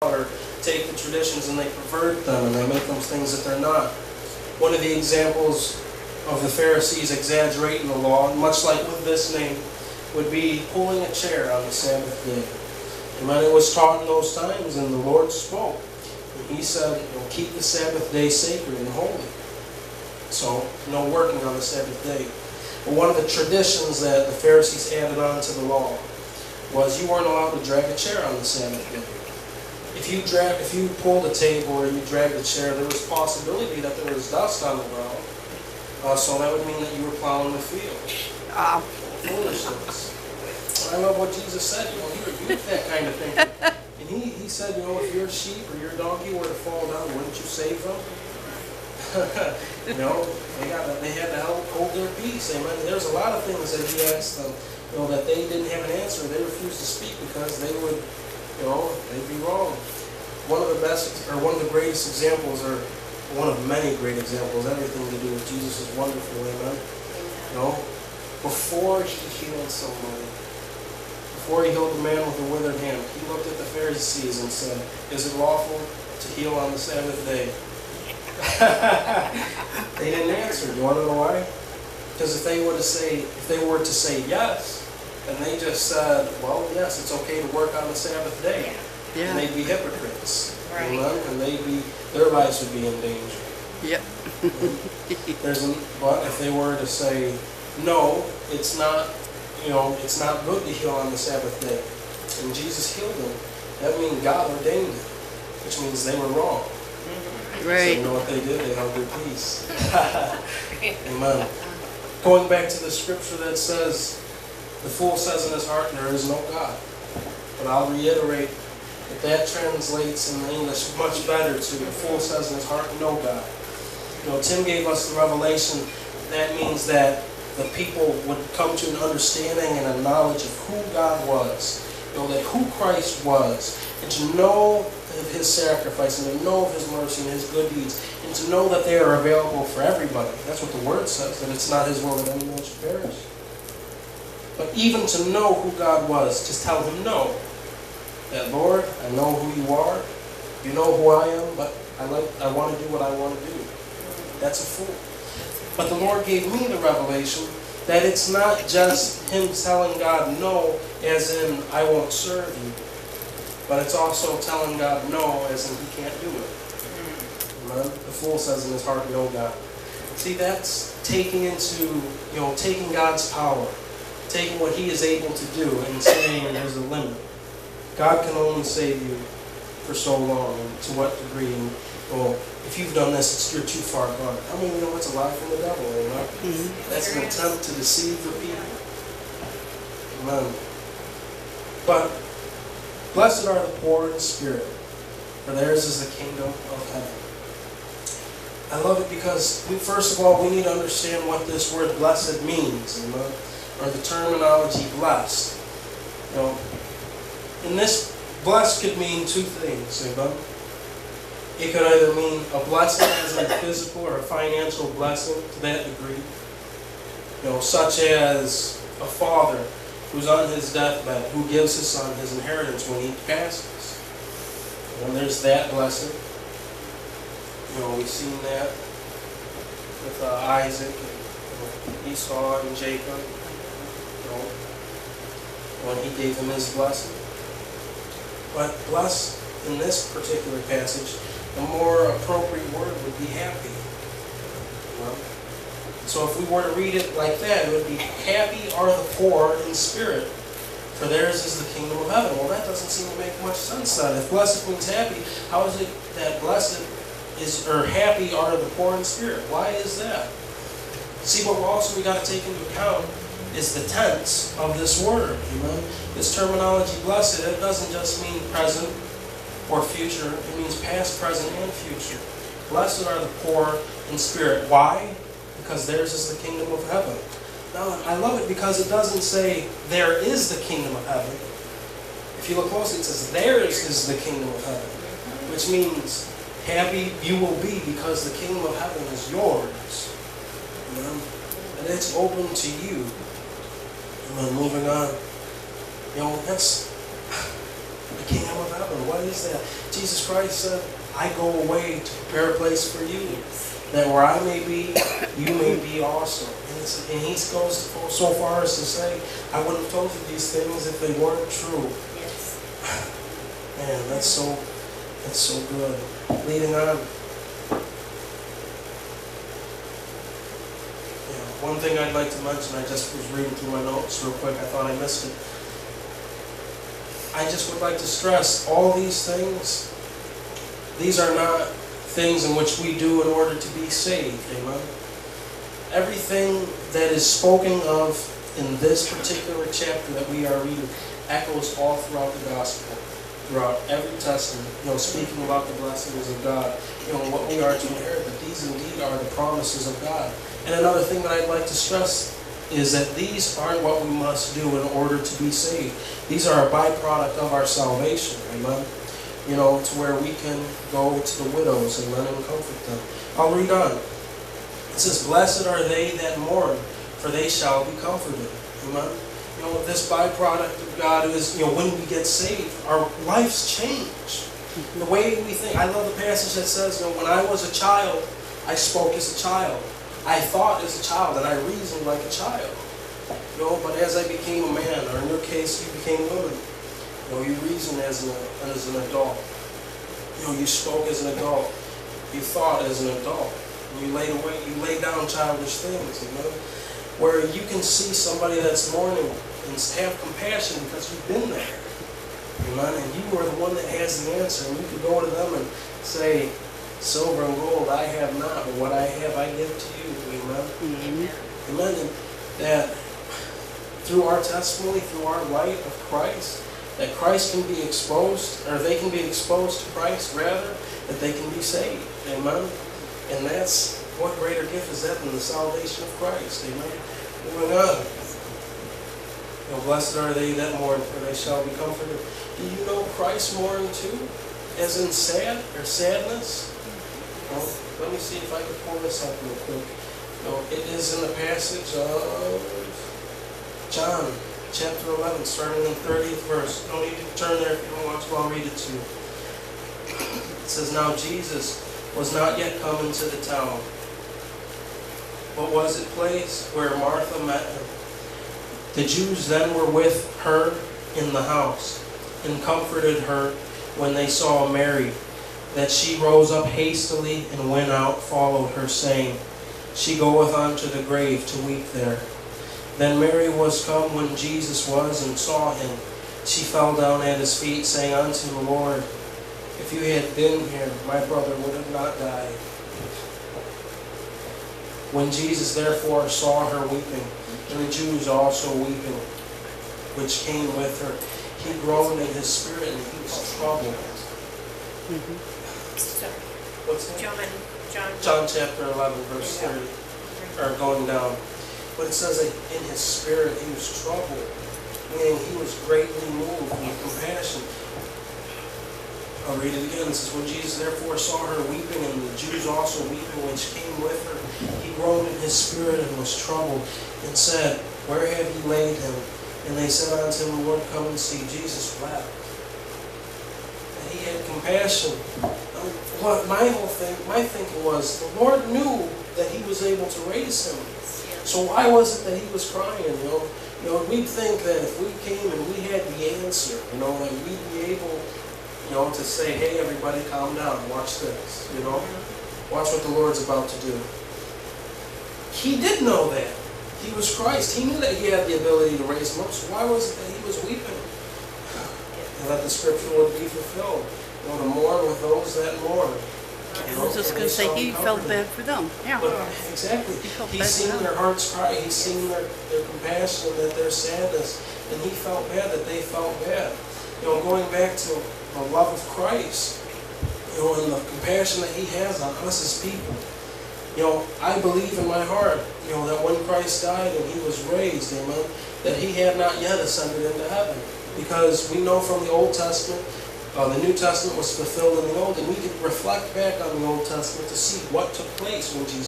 or take the traditions and they pervert them and they make them things that they're not. One of the examples of the Pharisees exaggerating the law, much like with this name, would be pulling a chair on the Sabbath day. And when it was taught in those times, and the Lord spoke, and He said, keep the Sabbath day sacred and holy. So, no working on the Sabbath day. But one of the traditions that the Pharisees added on to the law was you weren't allowed to drag a chair on the Sabbath day. If you pulled a table or you dragged a chair, there was possibility that there was dust on the ground. So that would mean that you were plowing the field. Foolishness. I love what Jesus said. He rebuked that kind of thinking. And he said, if your sheep or your donkey were to fall down, wouldn't you save them? They had to help hold their peace. Amen. There's a lot of things that He asked them, that they didn't have an answer. They refused to speak because they would, they'd be wrong. One of the greatest examples, or one of many great examples, everything to do with Jesus is wonderful. Amen. Before He healed somebody, before He healed the man with the withered hand, He looked at the Pharisees and said, "Is it lawful to heal on the Sabbath day?" They didn't answer. Do you want to know why? Because if they were to say yes, and they just said, "Well, yes, it's okay to work on the Sabbath day," and they'd be hypocrites. Right. And their lives would be in danger. Yep. But if they were to say, "No, it's not. It's not good to heal on the Sabbath day," and Jesus healed them, that means God ordained it, which means they were wrong. Right. So you know what they did? They held their peace. Amen. Going back to the scripture that says, the fool says in his heart, there is no God. But I'll reiterate that translates in English much better to, the fool says in his heart, no God. Tim gave us the revelation. That means that the people would come to an understanding and a knowledge of who God was. That who Christ was. And to know of His sacrifice, and to know of His mercy and His good deeds, and to know that they are available for everybody. That's what the Word says, that it's not His will that anyone should perish. But even to know who God was, just tell Him no. That, Lord, I know who You are, You know who I am, but I want to do what I want to do. That's a fool. But the Lord gave me the revelation that it's not just Him telling God no, as in, I won't serve You. But it's also telling God no, as in He can't do it. Amen? The fool says in his heart, no God. See, that's taking God's power, taking what He is able to do and saying there's a limit. God can only save you for so long, and to what degree. And, if you've done this, you're too far gone. How many know it's a lie from the devil? Amen? Mm-hmm. That's an attempt to deceive the people. Amen. But blessed are the poor in spirit, for theirs is the kingdom of heaven. I love it because, first of all, we need to understand what this word blessed means, or the terminology blessed. And this blessed could mean two things. It could either mean a blessing as a physical or a financial blessing to that degree. Such as a father who's on his deathbed, who gives his son his inheritance when he passes. And there's that blessing. We've seen that with Isaac and Esau and Jacob. When he gave him his blessing. But blessed in this particular passage, the more appropriate word would be happy. So if we were to read it like that, it would be, happy are the poor in spirit, for theirs is the kingdom of heaven. Well, that doesn't seem to make much sense then. If blessed means happy, how is it that happy are the poor in spirit? Why is that? See, what we got to take into account is the tense of this word. This terminology, blessed, it doesn't just mean present or future. It means past, present, and future. Blessed are the poor in spirit. Why? Because theirs is the kingdom of heaven. Now, I love it because it doesn't say there is the kingdom of heaven. If you look closely, it says theirs is the kingdom of heaven, which means happy you will be because the kingdom of heaven is yours. And it's open to you. And then moving on. That's The kingdom of heaven. What is that? Jesus Christ said, I go away to prepare a place for you, that where I may be, you may be also. And he goes so far as to say, I wouldn't have told you these things if they weren't true. Yes. Man, that's so good. Leading on. One thing I'd like to mention, I just was reading through my notes real quick, I thought I missed it. I just would like to stress, all these things, these are not things in which we do in order to be saved, amen? Everything that is spoken of in this particular chapter that we are reading echoes all throughout the gospel, throughout every testament, speaking about the blessings of God, what we are to inherit, that these indeed are the promises of God. And another thing that I'd like to stress is that these aren't what we must do in order to be saved. These are a byproduct of our salvation, amen? To where we can go to the widows and let Him comfort them. I'll read on. It says, blessed are they that mourn, for they shall be comforted. Amen? This byproduct of God is, when we get saved, our lives change. The way we think. I love the passage that says, when I was a child, I spoke as a child. I thought as a child, and I reasoned like a child. But as I became a man, or in your case, you became women, you reasoned as an adult. You spoke as an adult. You thought as an adult. You laid down childish things, where you can see somebody that's mourning and have compassion because you've been there. Amen? And you are the one that has the answer. And you could go to them and say, silver and gold I have not, but what I have I give to you. Amen? Amen. Amen. And that through our testimony, through our light of Christ, that Christ can be exposed, or they can be exposed to Christ, rather, that they can be saved. Amen? And that's, what greater gift is that than the salvation of Christ? Amen? Moving on. Blessed are they that mourn, for they shall be comforted. Do you know Christ mourned too? As in sad, or sadness? Well, let me see if I can pull this up real quick. It is in the passage of John, chapter 11, starting in the 30th verse. Don't need to turn there if you don't want to, I'll read it to you. It says, now Jesus was not yet come into the town, but was at place where Martha met him. The Jews then were with her in the house, and comforted her when they saw Mary, that she rose up hastily and went out, followed her, saying, she goeth unto the grave to weep there. Then Mary was come when Jesus was, and saw him. She fell down at his feet, saying unto the Lord, if you had been here, my brother would have not died. When Jesus therefore saw her weeping, and the Jews also weeping, which came with her, he groaned in his spirit, and he was troubled. Sorry. What's that? John. John chapter 11, verse 30, or going down. But it says that in his spirit he was troubled, meaning he was greatly moved with compassion. I'll read it again. It says, when Jesus therefore saw her weeping, and the Jews also weeping, which came with her, he groaned in his spirit and was troubled, and said, where have ye laid him? And they said unto him, Lord, come and see. Jesus wept. And he had compassion. My thinking was, the Lord knew that he was able to raise him. So why was it that he was crying? We'd think that if we came and we had the answer, that we'd be able, to say, hey, everybody, calm down, watch this, watch what the Lord's about to do. He did know that. He was Christ. He knew that he had the ability to raise him up. So why was it that he was weeping? And that the scripture would be fulfilled. To mourn with those that mourn. I was just going to say, he felt bad for them. Yeah. But exactly. He's seen their hearts cry. He's seen their compassion, that their sadness. And he felt bad that they felt bad. Going back to the love of Christ, and the compassion that he has on us as people. I believe in my heart, that when Christ died and he was raised, amen, that he had not yet ascended into heaven. Because we know from the Old Testament, the New Testament was fulfilled in the Old, and we can reflect back on the Old Testament to see what took place when Jesus